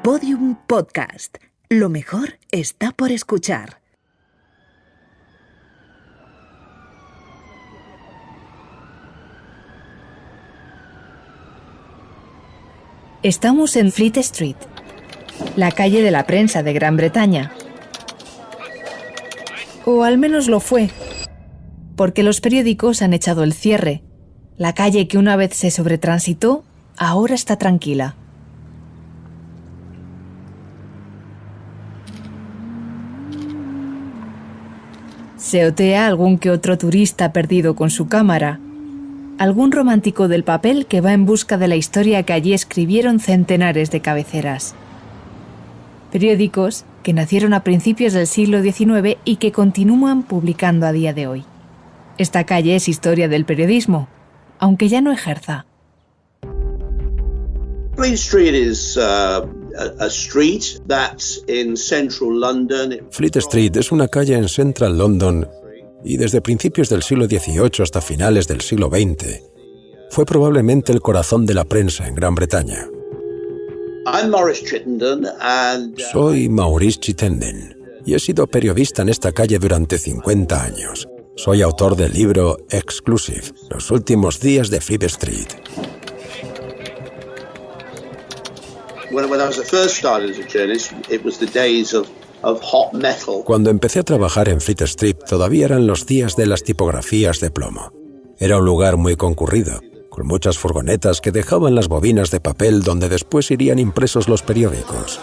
Podium Podcast. Lo mejor está por escuchar. Estamos en Fleet Street, la calle de la prensa de Gran Bretaña. O al menos lo fue, porque los periódicos han echado el cierre. La calle que una vez se sobretransitó, ahora está tranquila. Se otea algún que otro turista perdido con su cámara, algún romántico del papel que va en busca de la historia que allí escribieron centenares de cabeceras. Periódicos que nacieron a principios del siglo XIX y que continúan publicando a día de hoy. Esta calle es historia del periodismo, aunque ya no ejerza. Fleet Street is a street that's in central London. Fleet Street es una calle en Central London y desde principios del siglo XVIII hasta finales del siglo XX fue probablemente el corazón de la prensa en Gran Bretaña. Soy Maurice Chittenden y he sido periodista en esta calle durante 50 años. Soy autor del libro Exclusive, Los últimos días de Fleet Street. Cuando empecé a trabajar en Fleet Street, todavía eran los días de las tipografías de plomo. Era un lugar muy concurrido, con muchas furgonetas que dejaban las bobinas de papel donde después irían impresos los periódicos.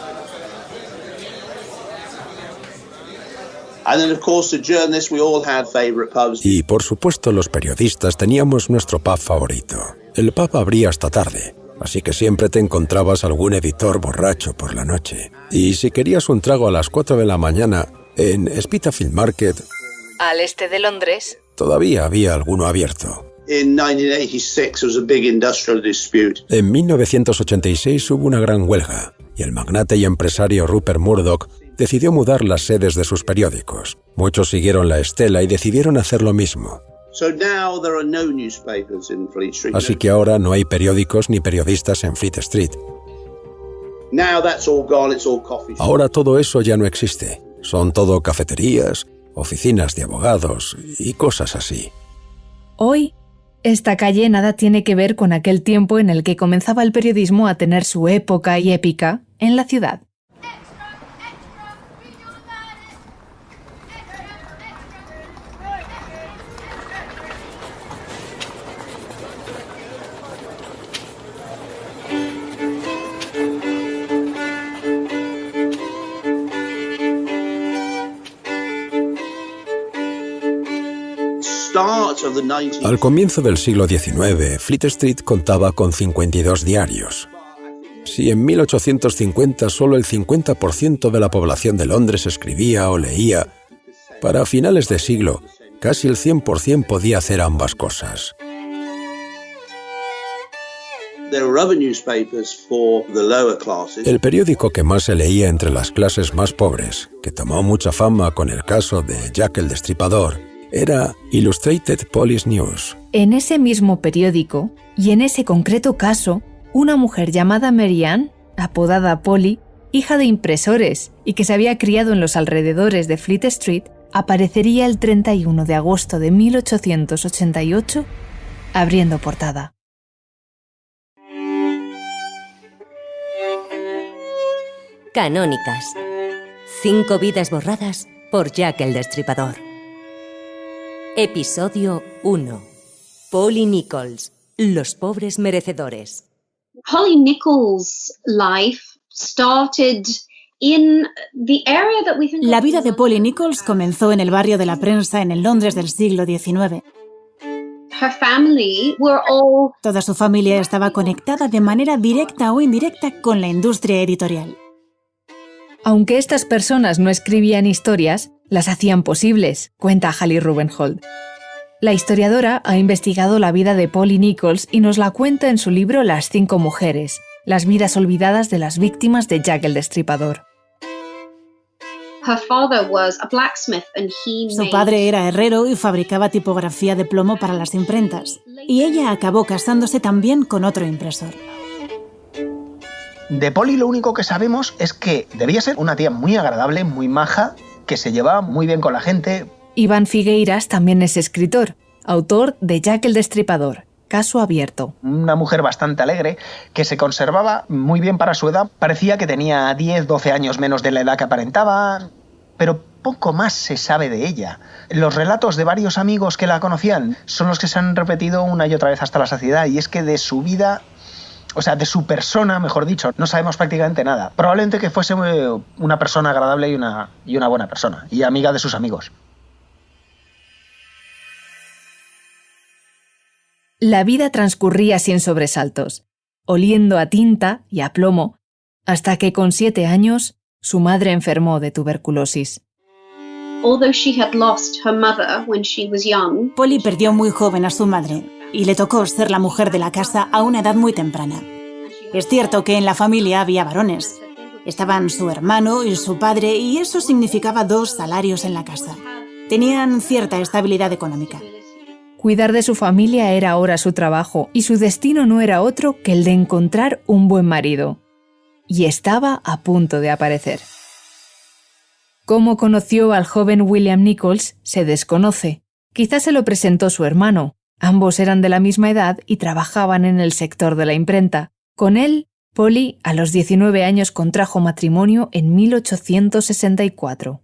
Y por supuesto los periodistas teníamos nuestro pub favorito. El pub abría hasta tarde, así que siempre te encontrabas algún editor borracho por la noche. Y si querías un trago a las 4 de la mañana, en Spitalfields Market, al este de Londres, todavía había alguno abierto. In 1986 there was a big industrial dispute. En 1986 hubo una gran huelga y el magnate y empresario Rupert Murdoch decidió mudar las sedes de sus periódicos. Muchos siguieron la estela y decidieron hacer lo mismo. So now there are no newspapers in Fleet Street. Así que ahora no hay periódicos ni periodistas en Fleet Street. Now that's all gone, it's all coffee shops. Ahora todo eso ya no existe. Son todo cafeterías, oficinas de abogados y cosas así. Hoy, esta calle nada tiene que ver con aquel tiempo en el que comenzaba el periodismo a tener su época y épica en la ciudad. Al comienzo del siglo XIX, Fleet Street contaba con 52 diarios. Si en 1850 solo el 50% de la población de Londres escribía o leía, para finales de siglo, casi el 100% podía hacer ambas cosas. El periódico que más se leía entre las clases más pobres, que tomó mucha fama con el caso de Jack el Destripador, era Illustrated Police News. En ese mismo periódico, y en ese concreto caso, una mujer llamada Mary Ann, apodada Polly, hija de impresores y que se había criado en los alrededores de Fleet Street, aparecería el 31 de agosto de 1888 abriendo portada. Canónicas. 5 vidas borradas por Jack el Destripador. Episodio 1. Polly Nichols, los pobres merecedores. Polly Nichols' life started in the area that we think La vida de Polly Nichols comenzó en el barrio de la prensa en el Londres del siglo XIX. her family were all... Toda su familia estaba conectada de manera directa o indirecta con la industria editorial. Aunque estas personas no escribían historias, las hacían posibles, cuenta Hallie Rubenhold. La historiadora ha investigado la vida de Polly Nichols y nos la cuenta en su libro Las 5 mujeres, las vidas olvidadas de las víctimas de Jack el Destripador. Su padre era herrero y fabricaba tipografía de plomo para las imprentas, y ella acabó casándose también con otro impresor. De Polly lo único que sabemos es que debía ser una tía muy agradable, muy maja, que se llevaba muy bien con la gente. Iván Figueiras también es escritor, autor de Jack el Destripador, caso abierto. Una mujer bastante alegre, que se conservaba muy bien para su edad. Parecía que tenía 10, 12 años menos de la edad que aparentaba, pero poco más se sabe de ella. Los relatos de varios amigos que la conocían son los que se han repetido una y otra vez hasta la saciedad, y es que de su vida, o sea, de su persona, mejor dicho, no sabemos prácticamente nada. Probablemente que fuese una persona agradable y una buena persona, y amiga de sus amigos. La vida transcurría sin sobresaltos, oliendo a tinta y a plomo, hasta que con 7 años su madre enfermó de tuberculosis. Although she had lost her mother when she was young, Polly perdió muy joven a su madre y le tocó ser la mujer de la casa a una edad muy temprana. Es cierto que en la familia había varones. Estaban su hermano y su padre, y eso significaba 2 salarios en la casa. Tenían cierta estabilidad económica. Cuidar de su familia era ahora su trabajo, y su destino no era otro que el de encontrar un buen marido. Y estaba a punto de aparecer. Cómo conoció al joven William Nichols se desconoce. Quizás se lo presentó su hermano. Ambos eran de la misma edad y trabajaban en el sector de la imprenta. Con él, Polly, a los 19 años, contrajo matrimonio en 1864.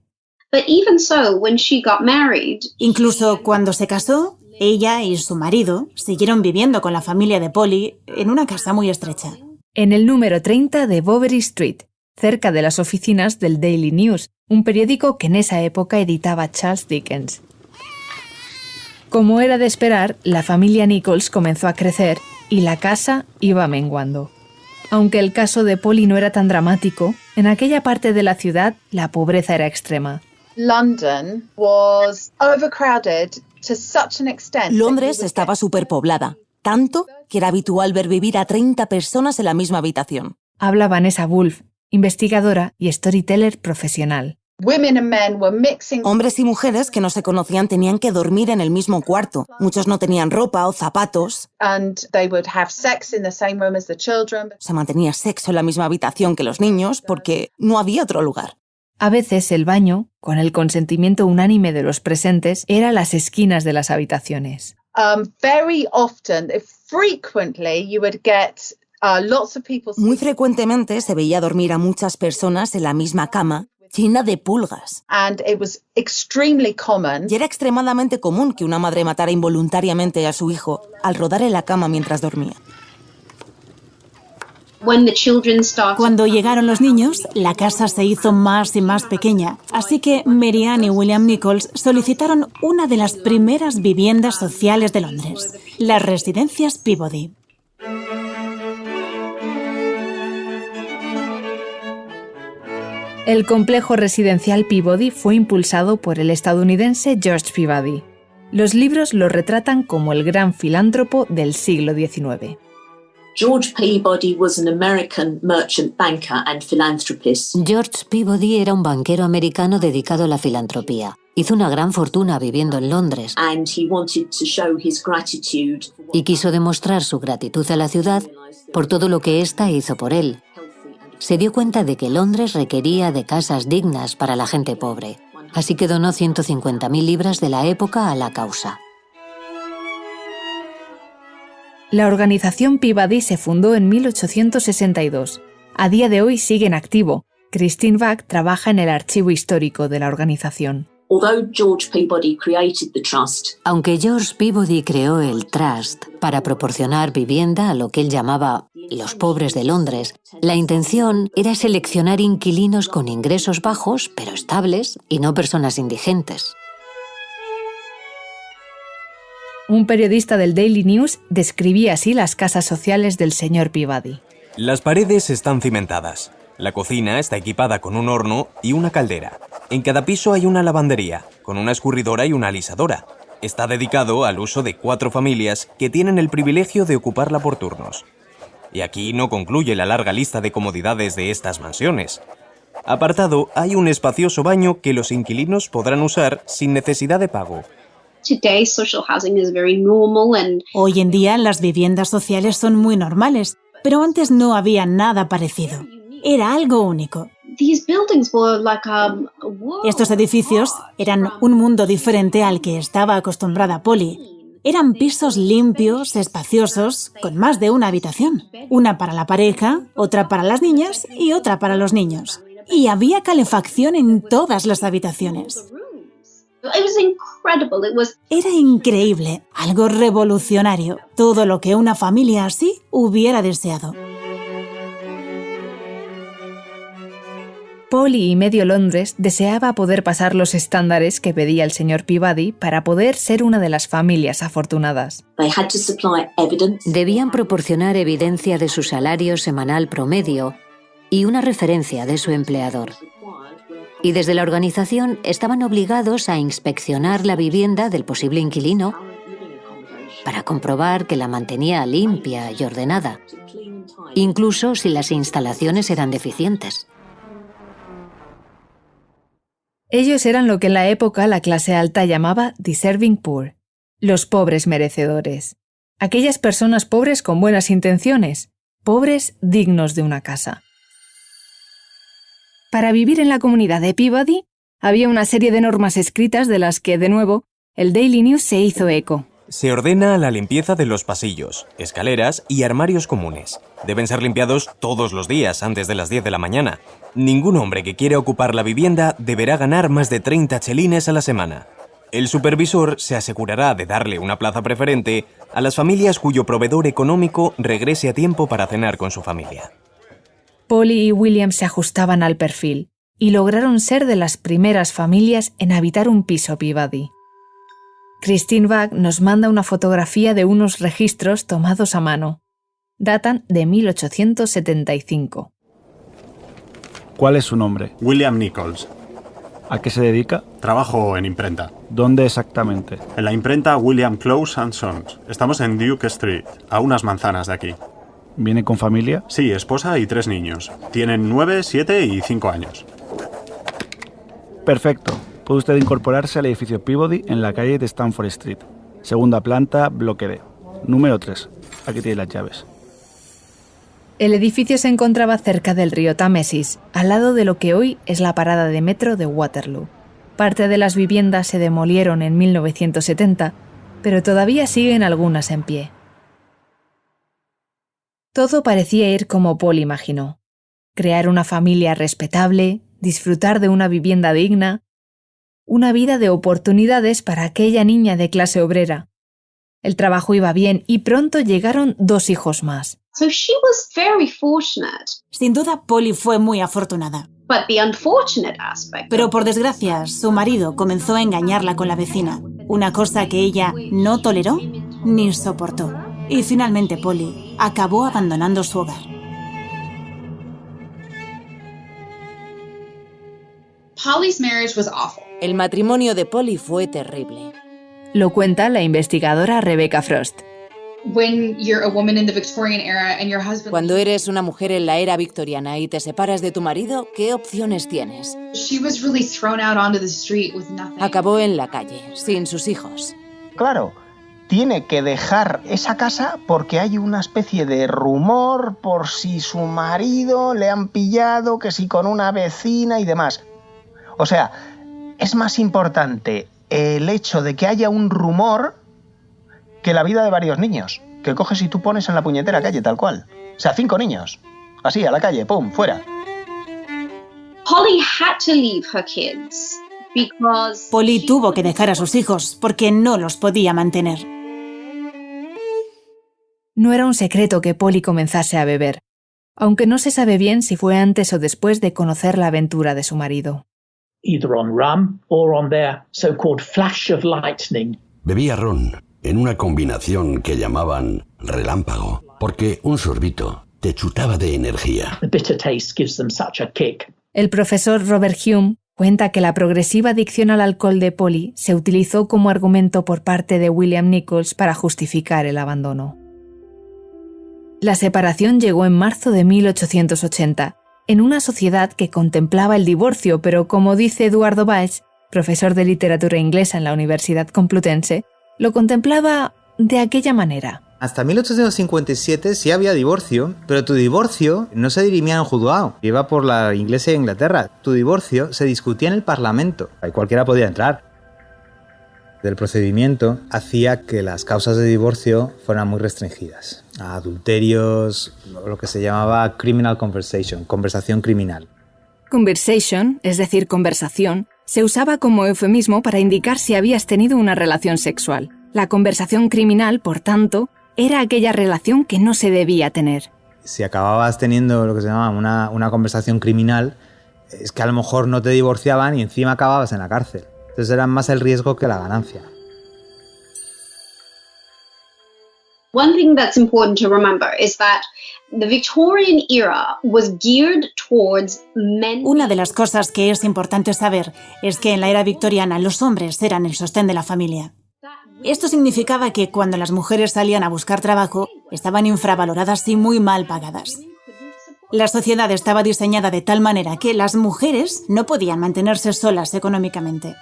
but even so, when she got married, Incluso cuando se casó, ella y su marido siguieron viviendo con la familia de Polly en una casa muy estrecha. En el número 30 de Bovary Street, cerca de las oficinas del Daily News, un periódico que en esa época editaba Charles Dickens. Como era de esperar, la familia Nichols comenzó a crecer y la casa iba menguando. Aunque el caso de Polly no era tan dramático, en aquella parte de la ciudad la pobreza era extrema. London was overcrowded to such an extent. Londres estaba superpoblada, tanto que era habitual ver vivir a 30 personas en la misma habitación. Habla Vanessa Wolf, investigadora y storyteller profesional. Women and men were mixing. Hombres y mujeres que no se conocían tenían que dormir en el mismo cuarto. Muchos no tenían ropa o zapatos. And they would have sex in the same room as the children. Se mantenía sexo en la misma habitación que los niños porque no había otro lugar. A veces el baño, con el consentimiento unánime de los presentes, era las esquinas de las habitaciones. Very often, frequently, you would get lots of people. Muy frecuentemente se veía dormir a muchas personas en la misma cama, llena de pulgas. And it was extremely common. Y era extremadamente común que una madre matara involuntariamente a su hijo al rodar en la cama mientras dormía. Cuando llegaron los niños, la casa se hizo más y más pequeña, así que Mary Ann y William Nichols solicitaron una de las primeras viviendas sociales de Londres, las residencias Peabody. El complejo residencial Peabody fue impulsado por el estadounidense George Peabody. Los libros lo retratan como el gran filántropo del siglo XIX. George Peabody was an American merchant banker and philanthropist. George Peabody era un banquero americano dedicado a la filantropía. Hizo una gran fortuna viviendo en Londres. And he wanted to show his gratitude. Y quiso demostrar su gratitud a la ciudad por todo lo que ésta hizo por él. Se dio cuenta de que Londres requería de casas dignas para la gente pobre, así que donó 150.000 libras de la época a la causa. La organización Peabody se fundó en 1862. A día de hoy sigue en activo. Christine Bach trabaja en el archivo histórico de la organización. Aunque George Peabody creó el Trust para proporcionar vivienda a lo que él llamaba los pobres de Londres, la intención era seleccionar inquilinos con ingresos bajos, pero estables, y no personas indigentes. Un periodista del Daily News describía así las casas sociales del señor Peabody. Las paredes están cimentadas. La cocina está equipada con un horno y una caldera. En cada piso hay una lavandería, con una escurridora y una alisadora. Está dedicado al uso de 4 familias que tienen el privilegio de ocuparla por turnos. Y aquí no concluye la larga lista de comodidades de estas mansiones. Apartado, hay un espacioso baño que los inquilinos podrán usar sin necesidad de pago. Hoy en día las viviendas sociales son muy normales, Pero antes no había nada parecido. Era algo único. Estos edificios eran un mundo diferente al que estaba acostumbrada Polly. Eran pisos limpios, espaciosos, con más de una habitación. Una para la pareja, otra para las niñas y otra para los niños. Y había calefacción en todas las habitaciones. Era increíble, algo revolucionario, todo lo que una familia así hubiera deseado. Polly y medio Londres deseaba poder pasar los estándares que pedía el señor Peabody para poder ser una de las familias afortunadas. Debían proporcionar evidencia de su salario semanal promedio y una referencia de su empleador. Y desde la organización estaban obligados a inspeccionar la vivienda del posible inquilino para comprobar que la mantenía limpia y ordenada, incluso si las instalaciones eran deficientes. Ellos eran lo que en la época la clase alta llamaba deserving poor, los pobres merecedores. Aquellas personas pobres con buenas intenciones, pobres dignos de una casa. Para vivir en la comunidad de Peabody había una serie de normas escritas de las que, de nuevo, el Daily News se hizo eco. Se ordena la limpieza de los pasillos, escaleras y armarios comunes. Deben ser limpiados todos los días antes de las 10 de la mañana. Ningún hombre que quiera ocupar la vivienda deberá ganar más de 30 chelines a la semana. El supervisor se asegurará de darle una plaza preferente a las familias cuyo proveedor económico regrese a tiempo para cenar con su familia. Polly y William se ajustaban al perfil y lograron ser de las primeras familias en habitar un piso Peabody. Christine Bach nos manda una fotografía de unos registros tomados a mano. Datan de 1875. ¿Cuál es su nombre? William Nichols. ¿A qué se dedica? Trabajo en imprenta. ¿Dónde exactamente? En la imprenta William Close & Sons. Estamos en Duke Street, a unas manzanas de aquí. ¿Viene con familia? Sí, esposa y 3 niños. Tienen 9, 7 y 5 años. Perfecto. Puede usted incorporarse al edificio Peabody en la calle de Stamford Street. Segunda planta, bloque D. Número 3. Aquí tiene las llaves. El edificio se encontraba cerca del río Támesis, al lado de lo que hoy es la parada de metro de Waterloo. Parte de las viviendas se demolieron en 1970, pero todavía siguen algunas en pie. Todo parecía ir como Paul imaginó. Crear una familia respetable, disfrutar de una vivienda digna, una vida de oportunidades para aquella niña de clase obrera. El trabajo iba bien y pronto llegaron 2 hijos más. Sin duda, Polly fue muy afortunada. Pero por desgracia, su marido comenzó a engañarla con la vecina, una cosa que ella no toleró ni soportó. Y finalmente Polly acabó abandonando su hogar. El matrimonio de Polly fue terrible. Lo cuenta la investigadora Rebecca Frost. Cuando eres una mujer en la era victoriana y te separas de tu marido, ¿qué opciones tienes? Acabó en la calle, sin sus hijos. Claro, tiene que dejar esa casa porque hay una especie de rumor por si su marido le han pillado, que si con una vecina y demás. O sea, es más importante el hecho de que haya un rumor que la vida de varios niños, que coges y tú pones en la puñetera calle, tal cual. O sea, 5 niños. Así, a la calle, pum, fuera. Polly tuvo que dejar a sus hijos porque no los podía mantener. No era un secreto que Polly comenzase a beber, aunque no se sabe bien si fue antes o después de conocer la aventura de su marido. Bebía ron en una combinación que llamaban relámpago, porque un sorbito te chutaba de energía. El profesor Robert Hume cuenta que la progresiva adicción al alcohol de Polly se utilizó como argumento por parte de William Nichols para justificar el abandono. La separación llegó en marzo de 1880, en una sociedad que contemplaba el divorcio, pero como dice Eduardo Valls, profesor de literatura inglesa en la Universidad Complutense, lo contemplaba de aquella manera. Hasta 1857 sí había divorcio, pero tu divorcio no se dirimía en un juzgado, iba por la Iglesia de Inglaterra. Tu divorcio se discutía en el Parlamento, ahí cualquiera podía entrar. El procedimiento hacía que las causas de divorcio fueran muy restringidas. A adulterios, lo que se llamaba criminal conversation, conversación criminal. Conversation, es decir, conversación, se usaba como eufemismo para indicar si habías tenido una relación sexual. La conversación criminal, por tanto, era aquella relación que no se debía tener. Si acababas teniendo lo que se llama una conversación criminal, es que a lo mejor no te divorciaban y encima acababas en la cárcel. Entonces era más el riesgo que la ganancia. One thing that's important to remember is that the Victorian era was geared towards men. Una de las cosas que es importante saber es que en la era victoriana los hombres eran el sostén de la familia. Esto significaba que cuando las mujeres salían a buscar trabajo, estaban infravaloradas y muy mal pagadas. La sociedad estaba diseñada de tal manera que las mujeres no podían mantenerse solas económicamente.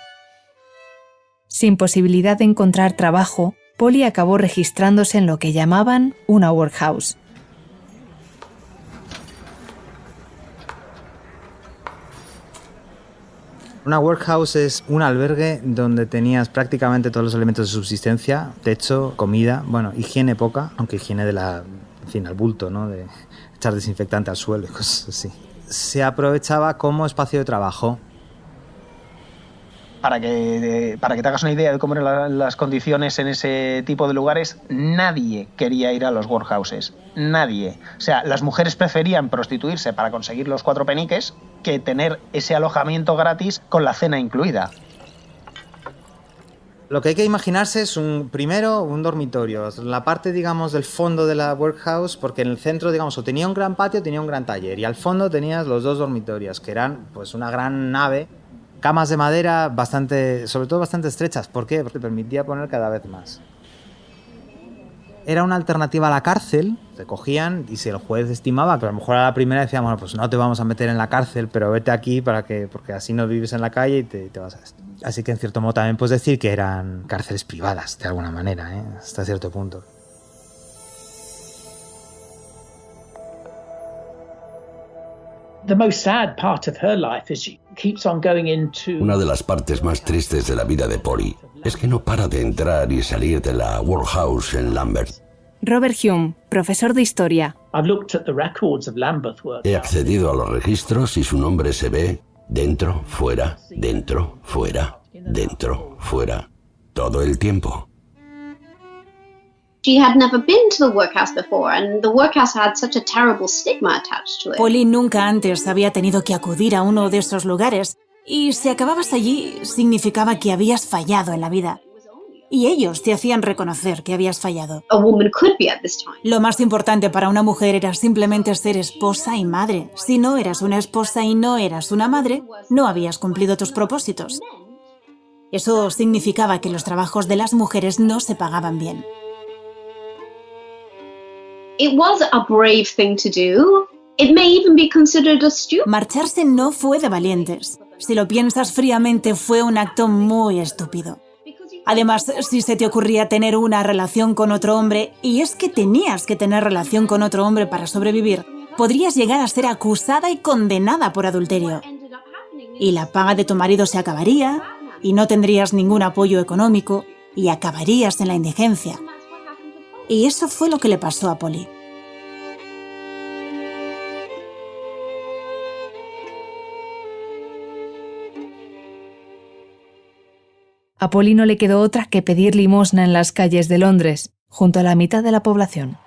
Sin posibilidad de encontrar trabajo, Polly acabó registrándose en lo que llamaban una workhouse. Una workhouse es un albergue donde tenías prácticamente todos los elementos de subsistencia, techo, comida, bueno, higiene poca, aunque higiene al bulto, ¿no? De echar desinfectante al suelo y cosas así. Se aprovechaba como espacio de trabajo. Para que te hagas una idea de cómo eran las condiciones en ese tipo de lugares, nadie quería ir a los workhouses. Nadie. O sea, las mujeres preferían prostituirse para conseguir los 4 peniques que tener ese alojamiento gratis con la cena incluida. Lo que hay que imaginarse es primero un dormitorio. La parte, digamos, del fondo de la workhouse, porque en el centro, digamos, o tenía un gran patio o tenía un gran taller. Y al fondo tenías los 2 dormitorios, que eran pues una gran nave. Camas de madera sobre todo bastante estrechas. ¿Por qué? Porque permitía poner cada vez más. Era una alternativa a la cárcel. Te cogían y si el juez estimaba que a lo mejor a la primera decían, bueno, pues no te vamos a meter en la cárcel, pero vete aquí porque así no vives en la calle y te vas a esto. Así que en cierto modo también puedes decir que eran cárceles privadas, de alguna manera, hasta cierto punto. Una de las partes más tristes de la vida de Polly es que no para de entrar y salir de la workhouse en Lambeth. Robert Hume, profesor de historia. He accedido a los registros y su nombre se ve dentro, fuera, dentro, fuera, dentro, fuera, todo el tiempo. She had never been to the workhouse before, and the workhouse had such a terrible stigma attached to it. Polly nunca antes había tenido que acudir a uno de esos lugares, y si acababas allí significaba que habías fallado en la vida. Y ellos te hacían reconocer que habías fallado. A woman could be at this time. Lo más importante para una mujer era simplemente ser esposa y madre. Si no eras una esposa y no eras una madre, no habías cumplido tus propósitos. Eso significaba que los trabajos de las mujeres no se pagaban bien. It was a brave thing to do. It may even be considered a stupid. Marcharse no fue de valientes. Si lo piensas fríamente, fue un acto muy estúpido. Además, si se te ocurría tener una relación con otro hombre, y es que tenías que tener relación con otro hombre para sobrevivir, podrías llegar a ser acusada y condenada por adulterio. Y la paga de tu marido se acabaría, y no tendrías ningún apoyo económico, y acabarías en la indigencia. Y eso fue lo que le pasó a Polly. A Polly no le quedó otra que pedir limosna en las calles de Londres, junto a la mitad de la población.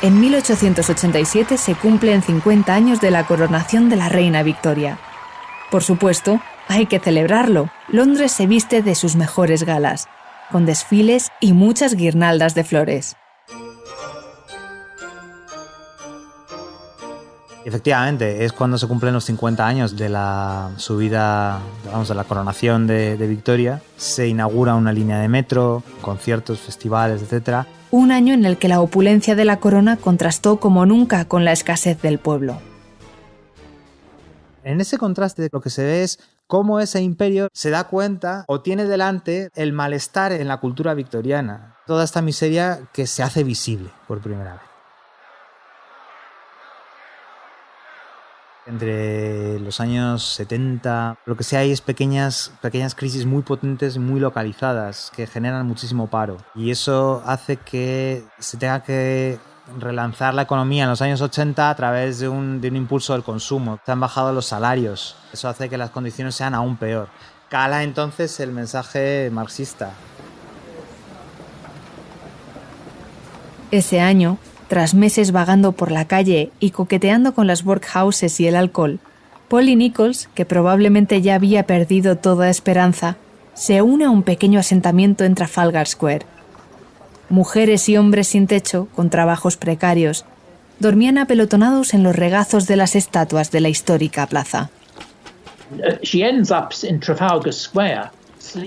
En 1887 se cumplen 50 años de la coronación de la reina Victoria. Por supuesto, hay que celebrarlo. Londres se viste de sus mejores galas, con desfiles y muchas guirnaldas de flores. Efectivamente, es cuando se cumplen los 50 años de la subida, vamos, de la coronación de Victoria. Se inaugura una línea de metro, conciertos, festivales, etc. Un año en el que la opulencia de la corona contrastó como nunca con la escasez del pueblo. En ese contraste lo que se ve es cómo ese imperio se da cuenta o tiene delante el malestar en la cultura victoriana. Toda esta miseria que se hace visible por primera vez. Entre los años 70, lo que sí hay es pequeñas crisis muy potentes, muy localizadas, que generan muchísimo paro. Y eso hace que se tenga que relanzar la economía en los años 80 a través de un impulso del consumo. Se han bajado los salarios. Eso hace que las condiciones sean aún peor. Cala entonces el mensaje marxista. Ese año, tras meses vagando por la calle y coqueteando con las workhouses y el alcohol, Polly Nichols, que probablemente ya había perdido toda esperanza, se une a un pequeño asentamiento en Trafalgar Square. Mujeres y hombres sin techo, con trabajos precarios, dormían apelotonados en los regazos de las estatuas de la histórica plaza.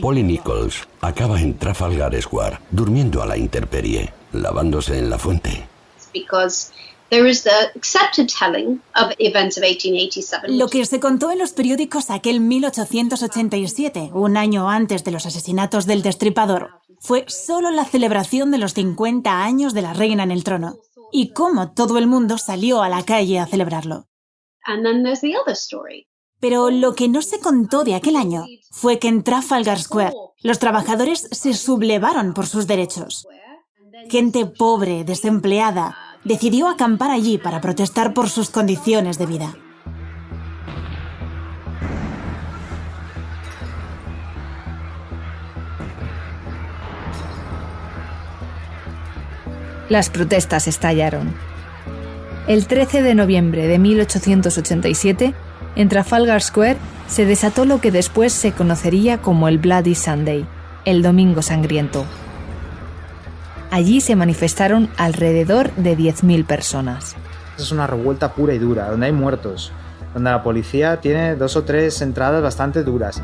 Polly Nichols acaba en Trafalgar Square, durmiendo a la intemperie, lavándose en la fuente. Because there is the accepted telling of events of 1887. Lo que se contó en los periódicos aquel 1887, un año antes de los asesinatos del Destripador, fue solo la celebración de los 50 años de la reina en el trono, y cómo todo el mundo salió a la calle a celebrarlo. And then there's the other story. Pero lo que no se contó de aquel año fue que en Trafalgar Square los trabajadores se sublevaron por sus derechos. Gente pobre, desempleada, decidió acampar allí para protestar por sus condiciones de vida. Las protestas estallaron. El 13 de noviembre de 1887, en Trafalgar Square, se desató lo que después se conocería como el Bloody Sunday, el Domingo Sangriento. Allí se manifestaron alrededor de 10.000 personas. Es una revuelta pura y dura, donde hay muertos, donde la policía tiene 2 o 3 entradas bastante duras.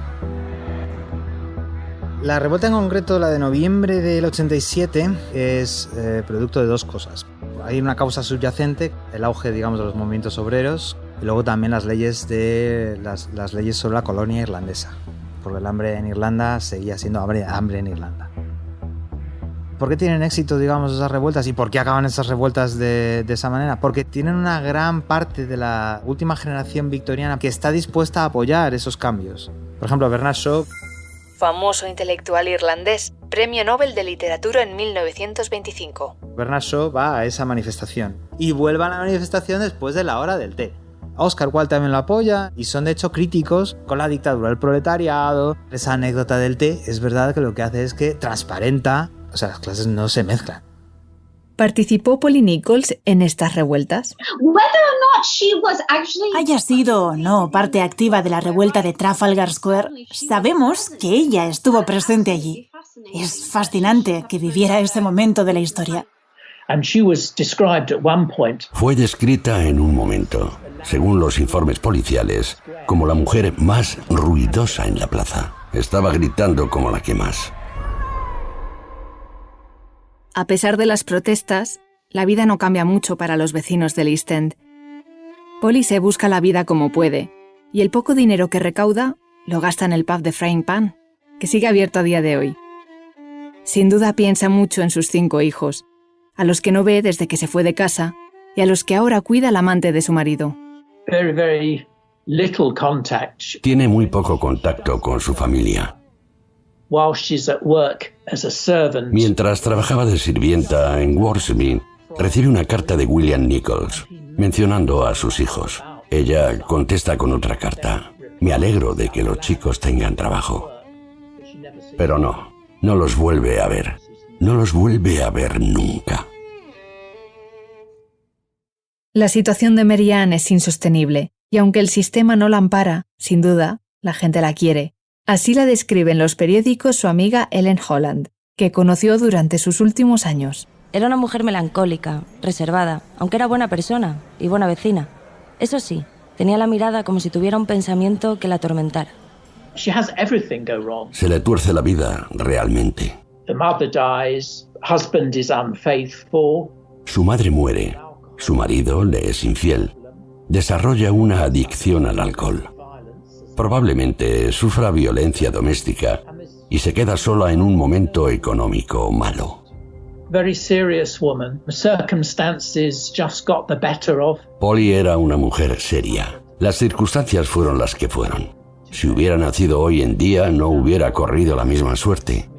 La revuelta en concreto, la de noviembre del 87, es producto de 2 cosas. Hay una causa subyacente, el auge, digamos, de los movimientos obreros, y luego también las leyes sobre la colonia irlandesa, porque el hambre en Irlanda seguía siendo hambre en Irlanda. ¿Por qué tienen éxito, digamos, esas revueltas? ¿Y por qué acaban esas revueltas de esa manera? Porque tienen una gran parte de la última generación victoriana que está dispuesta a apoyar esos cambios. Por ejemplo, Bernard Shaw, famoso intelectual irlandés, Premio Nobel de Literatura en 1925. Bernard Shaw va a esa manifestación y vuelve a la manifestación después de la hora del té. Oscar Wilde también lo apoya y son de hecho críticos con la dictadura del proletariado. Esa anécdota del té es verdad que lo que hace es que transparenta, o sea, las clases no se mezclan. ¿Participó Polly Nichols en estas revueltas? Haya sido o no parte activa de la revuelta de Trafalgar Square, sabemos que ella estuvo presente allí. Es fascinante que viviera ese momento de la historia. Fue descrita en un momento, según los informes policiales, como la mujer más ruidosa en la plaza. Estaba gritando como la que más. A pesar de las protestas, la vida no cambia mucho para los vecinos del East End. Polly se busca la vida como puede, y el poco dinero que recauda lo gasta en el pub de Frying Pan, que sigue abierto a día de hoy. Sin duda piensa mucho en sus 5 hijos, a los que no ve desde que se fue de casa y a los que ahora cuida el amante de su marido. Tiene muy poco contacto con su familia. Mientras trabajaba de sirvienta en Worsby, recibe una carta de William Nichols, mencionando a sus hijos. Ella contesta con otra carta. Me alegro de que los chicos tengan trabajo. Pero no los vuelve a ver. No los vuelve a ver nunca. La situación de Mary Ann es insostenible, y aunque el sistema no la ampara, sin duda, la gente la quiere. Así la describe en los periódicos su amiga Ellen Holland, que conoció durante sus últimos años. Era una mujer melancólica, reservada, aunque era buena persona y buena vecina. Eso sí, tenía la mirada como si tuviera un pensamiento que la atormentara. Se le tuerce la vida realmente. Su madre muere, su marido le es infiel, desarrolla una adicción al alcohol. Probablemente sufra violencia doméstica y se queda sola en un momento económico malo. Polly era una mujer seria. Las circunstancias fueron las que fueron. Si hubiera nacido hoy en día, no hubiera corrido la misma suerte.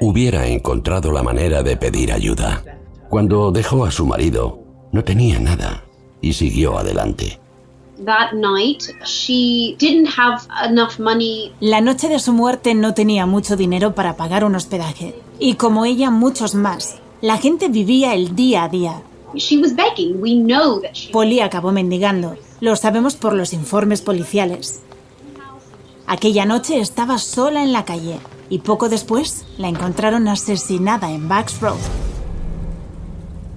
Hubiera encontrado la manera de pedir ayuda. Cuando dejó a su marido, no tenía nada y siguió adelante. That night, she didn't have enough money. La noche de su muerte no tenía mucho dinero para pagar un hospedaje. Y como ella, muchos más. La gente vivía el día a día. She was begging. We know that she... Polly acabó mendigando. Lo sabemos por los informes policiales. Aquella noche estaba sola en la calle y poco después la encontraron asesinada en Bucks Road.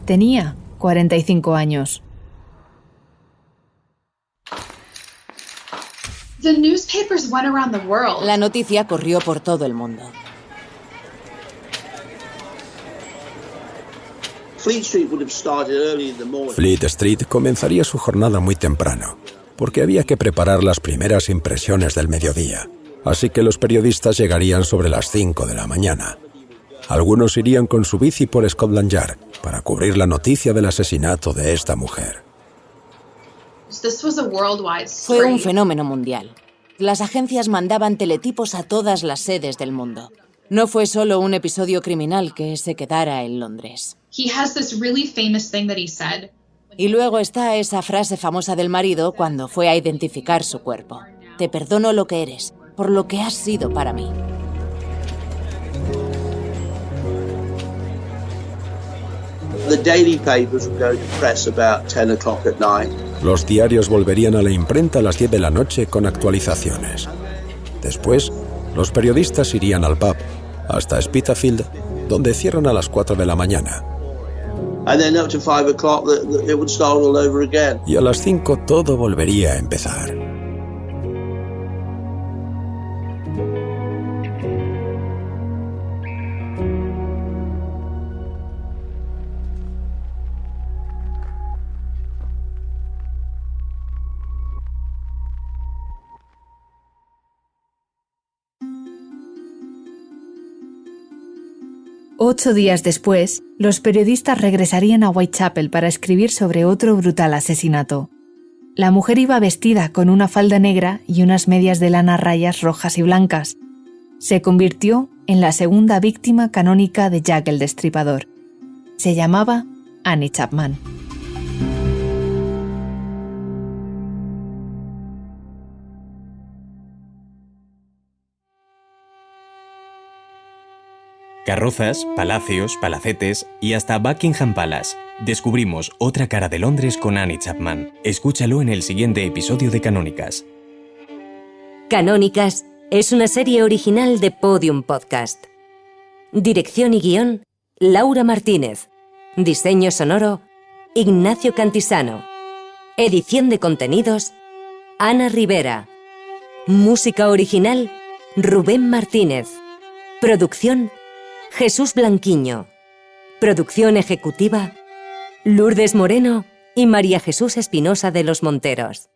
Tenía 45 años. The newspapers went around the world. La noticia corrió por todo el mundo. Fleet Street comenzaría su jornada muy temprano, porque había que preparar las primeras impresiones del mediodía. Así que los periodistas llegarían sobre las 5 de la mañana. Algunos irían con su bici por Scotland Yard para cubrir la noticia del asesinato de esta mujer. Fue un fenómeno mundial. Las agencias mandaban teletipos a todas las sedes del mundo. No fue solo un episodio criminal que se quedara en Londres. Y luego está esa frase famosa del marido cuando fue a identificar su cuerpo. Te perdono lo que eres, por lo que has sido para mí. Los diarios volverían a la imprenta a las 10 de la noche con actualizaciones. Después, los periodistas irían al pub, hasta Spitalfield, donde cierran a las 4 de la mañana. Y a las 5 todo volvería a empezar. Ocho días después, los periodistas regresarían a Whitechapel para escribir sobre otro brutal asesinato. La mujer iba vestida con una falda negra y unas medias de lana a rayas rojas y blancas. Se convirtió en la segunda víctima canónica de Jack el Destripador. Se llamaba Annie Chapman. Carrozas, palacios, palacetes y hasta Buckingham Palace. Descubrimos otra cara de Londres con Annie Chapman. Escúchalo en el siguiente episodio de Canónicas. Canónicas es una serie original de Podium Podcast. Dirección y guión, Laura Martínez. Diseño sonoro, Ignacio Cantisano. Edición de contenidos, Ana Rivera. Música original, Rubén Martínez. Producción, Jesús Blanquiño. Producción ejecutiva, Lourdes Moreno y María Jesús Espinosa de los Monteros.